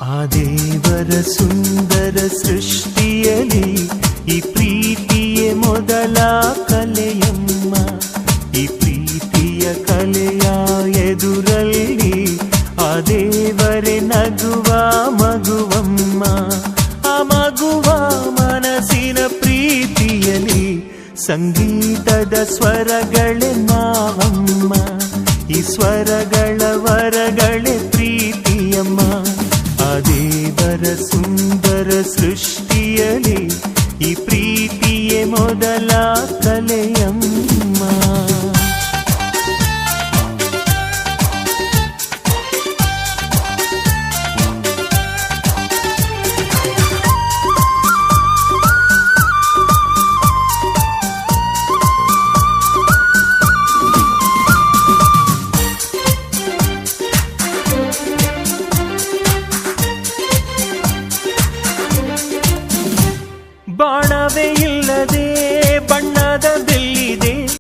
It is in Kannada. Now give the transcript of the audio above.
ಆ ದೇವರ ಸುಂದರ ಸೃಷ್ಟಿಯಲ್ಲಿ ಈ ಪ್ರೀತಿಯೇ ಮೊದಲ ಕಲೆಯಮ್ಮ. ಈ ಪ್ರೀತಿಯ ಕಲೆಯ ಎದುರಲ್ಲಿ ಆ ದೇವರೇ ನಗುವ ಮಗುವಮ್ಮ. ಆ ಮಗುವ ಮನಸ್ಸಿನ ಪ್ರೀತಿಯಲ್ಲಿ ಸಂಗೀತದ ಸ್ವರಗಳೇ ನಾವಮ್ಮ. ಈ ಸ್ವರಗಳ ವರಗಳೇ ಪ್ರೀತಿಯಮ್ಮ. ಆ ದೇವರ ಸುಂದರ ಸೃಷ್ಟಿಯಲ್ಲಿ ಈ ಪ್ರೀತಿಯೇ ಮೊದಲ ಕಲೆಯಮ್ಮ. ಬಾಣವೇ